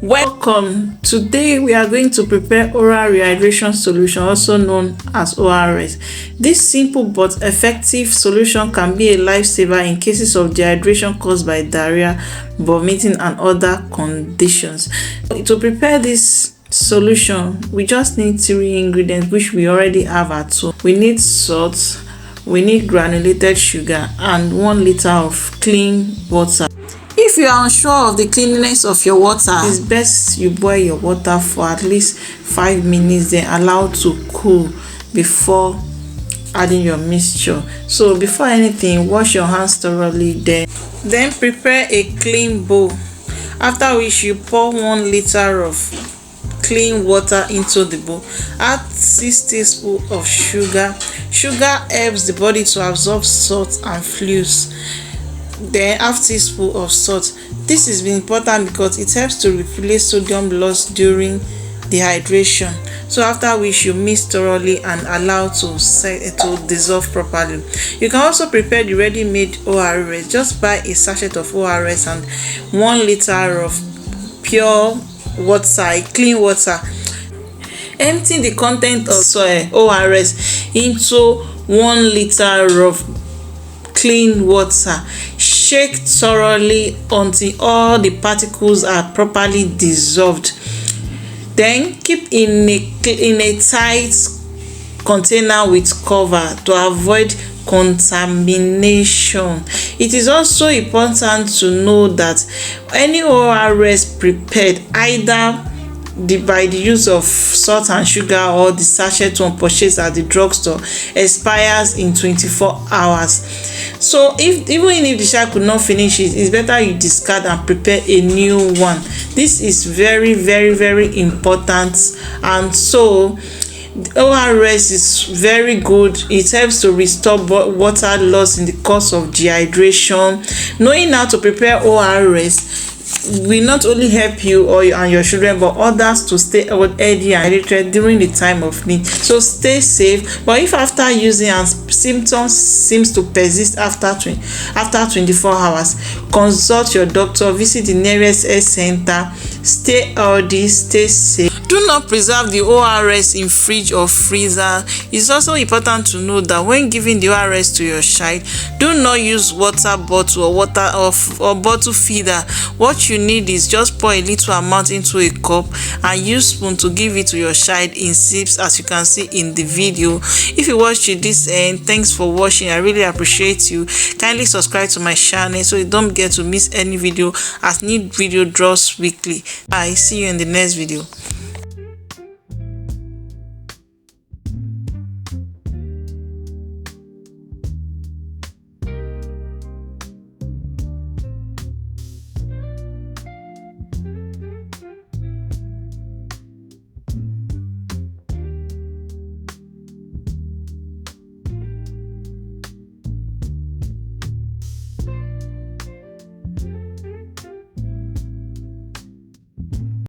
Welcome. Today we are going to prepare oral rehydration solution, also known as ORS. This simple but effective solution can be a lifesaver in cases of dehydration caused by diarrhea, vomiting and other conditions. To prepare this solution, we just need 3 ingredients which we already have at home. We need salt, we need granulated sugar and 1 liter of clean water. If you are unsure of the cleanliness of your water, it's best you boil your water for at least 5 minutes, then allow to cool before adding your mixture. So before anything, wash your hands thoroughly, then prepare a clean bowl, after which you pour 1 liter of clean water into the bowl. Add 6 teaspoons of sugar. Sugar helps the body to absorb salt and fluids. Then half teaspoon of salt. This is important because it helps to replace sodium lost during dehydration. So after which you mix thoroughly and allow to dissolve properly. You can also prepare the ready-made ORS. Just buy a sachet of ORS and 1 liter of pure water, clean water. Empty the content of ORS into 1 liter of clean water. Shake thoroughly until all the particles are properly dissolved. Then keep in a tight container with cover to avoid contamination. It is also important to know that any ORS prepared either by the use of salt and sugar or the sachet one purchased at the drugstore expires in 24 hours. So even if the child could not finish it, it's better you discard and prepare a new one. This is very important. And so ORS is very good. It helps to restore water loss in the course of dehydration. Knowing how to prepare ORS will not only help you and your children, but others to stay healthy and hydrated during the time of need. So stay safe. But if after using and symptoms seems to persist after 24 hours, consult your doctor, visit the nearest health center. Stay healthy, stay safe. Do not preserve the ORS in fridge or freezer. It's also important to know that when giving the ORS to your child, do not use water bottle or bottle feeder. What you need is just pour a little amount into a cup and use spoon to give it to your child in sips, as you can see in the video. If you watched to this end, thanks for watching. I really appreciate you. Kindly subscribe to my channel so you don't get to miss any video as new video drops weekly. Bye. See you in the next video.